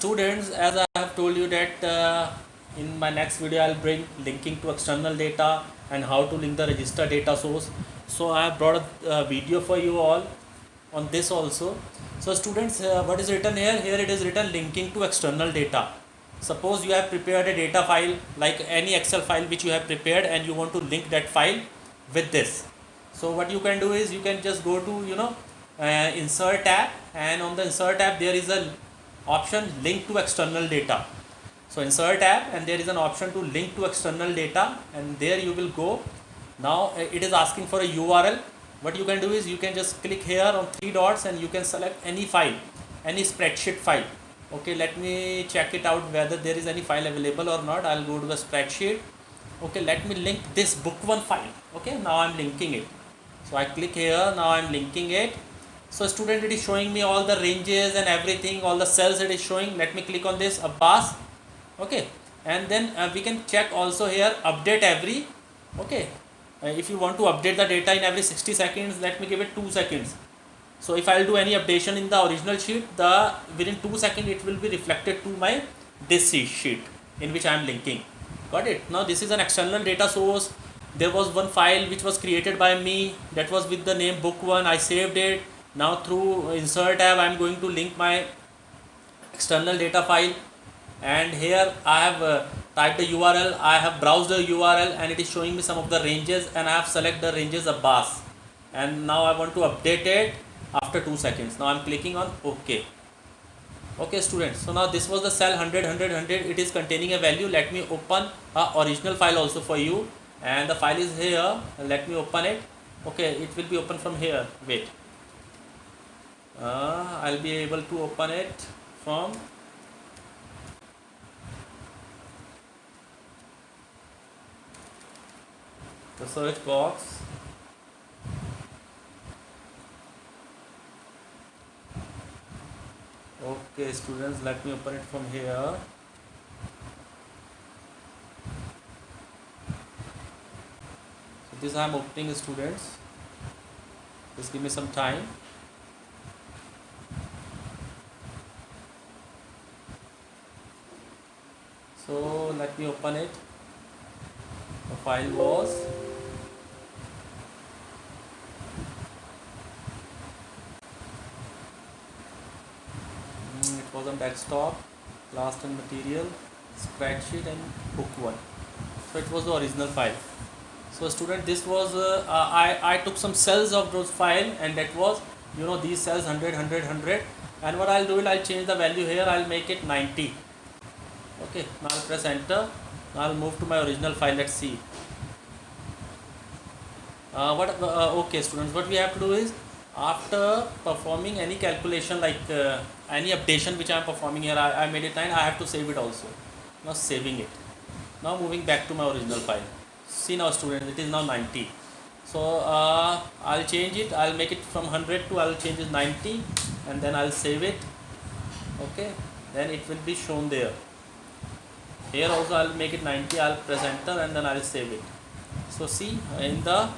Students, as I have told you that in my next video I'll bring linking to external data and how to link the register data source. So I have brought a video for you all on this also. So students, what is written here? Here it is written linking to external data. Suppose you have prepared a data file like any Excel file which you have prepared and you want to link that file with this. So what you can do is you can just go to insert tab, and on the insert tab there is a option link to external data. So insert tab and there is an option to link to external data, and there you will go. Now it is asking for a URL. What you can do is you can just click here on three dots and you can select any file, any spreadsheet file. Okay, let me check it out whether there is any file available or not. I'll go to the spreadsheet. Okay, let me link this book1 file. Okay, now I'm linking it. So I click here, now I'm linking it. So student, it is showing me all the ranges and everything, all the cells it is showing. Let me click on this Abbas. Okay, and then we can check also here update every. Okay, if you want to update the data in every 60 seconds, let me give it 2 seconds. So if I'll do any updation in the original sheet, within 2 seconds it will be reflected to my this sheet in which I am linking. Got it? Now this is an external data source. There was one file which was created by me, that was with the name book1. I saved it. Now through insert tab I am going to link my external data file, and here I have typed the URL. I have browsed the URL and it is showing me some of the ranges, and I have selected the ranges Abbas, and now I want to update it after 2 seconds. Now I'm clicking on OK. Okay students, so now this was the cell 100 100 100. It is containing a value. Let me open a original file also for you, and the file is here. Let me open it. Okay, it will be open from here. Wait, I'll be able to open it from the search box. Okay students, let me open it from here. So this I am opening, students. Just give me some time. So let me open it. The file was it was on desktop, class and material, spreadsheet and book1. So it was the original file. So student, this was I took some cells of those file, and that was these cells 100 100 100. And what I'll do is I'll change the value here. I'll make it 90. Okay, now I'll press enter. Now I'll move to my original file. Let's see okay students, what we have to do is, after performing any calculation like any updation which I am performing here, I made it 9. I have to save it also. Now saving it. Now moving back to my original file. See now students, it is now 90. So I'll change it. I'll make it from 100 to, I'll change it 90, and then I'll save it. Okay, then it will be shown there. Here also I'll make it 90. I'll press enter and then I'll save it. So see, in the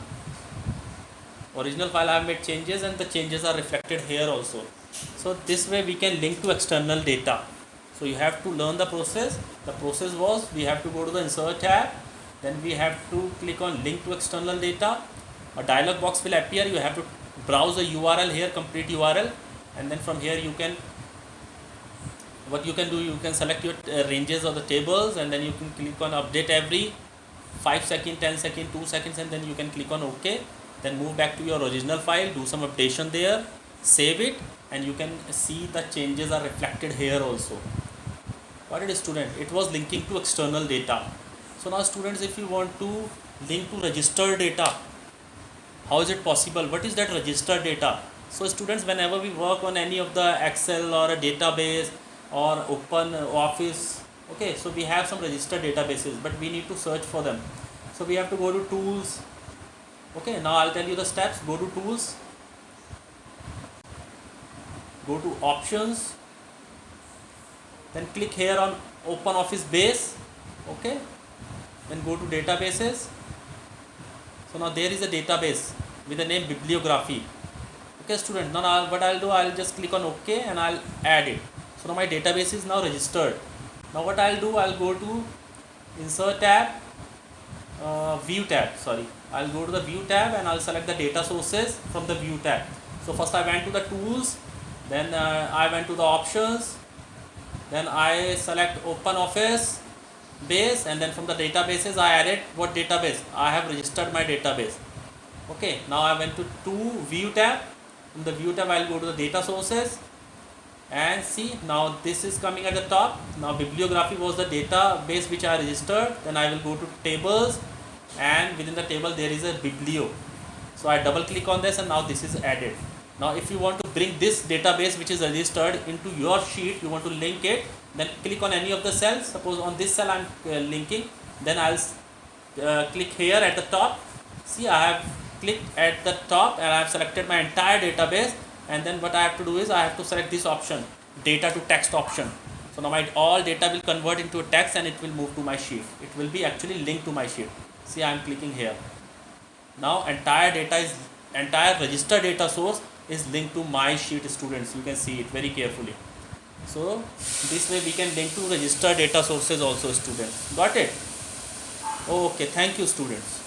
original file I have made changes, and the changes are reflected here also. So this way we can link to external data. So you have to learn the process. The process was, we have to go to the insert tab, then we have to click on link to external data. A dialog box will appear. You have to browse the URL here, complete URL, and then from here you can, what you can do, you can select your ranges of the tables, and then you can click on update every 5 seconds, 10 seconds, 2 seconds, and then you can click on OK. Then move back to your original file, do some updation there, save it, and you can see the changes are reflected here also. What it is student? It was linking to external data. So now students, if you want to link to registered data, how is it possible? What is that registered data? So students, whenever we work on any of the Excel or a database or open office, okay, so we have some registered databases, but we need to search for them. So we have to go to tools. Okay, now I'll tell you the steps. Go to tools, go to options, then click here on open office base. Okay, then go to databases. So now there is a database with the name bibliography. Okay student, now what I'll do, I'll just click on OK and I'll add it. So now my database is now registered. Now what I'll do, I'll go to insert tab, view tab, sorry. I'll go to the view tab and I'll select the data sources from the view tab. So first I went to the tools, then I went to the options, then I select open office base, and then from the databases I added what database I have registered my database. Okay, now I went to view tab. In the view tab I'll go to the data sources and see, now this is coming at the top. Now bibliography was the database which I registered. Then I will go to tables, and within the table there is a biblio. So I double click on this and now this is added. Now if you want to bring this database which is registered into your sheet, you want to link it, then click on any of the cells. Suppose on this cell I am linking, then I'll click here at the top. See, I have clicked at the top and I have selected my entire database, and then what I have to do is I have to select this option, data to text option. So now my all data will convert into a text and it will move to my sheet. It will be actually linked to my sheet. See, I am clicking here. Now entire registered data source is linked to my sheet, students. You can see it very carefully. So this way we can link to registered data sources also, students. Got it? Okay, thank you, students.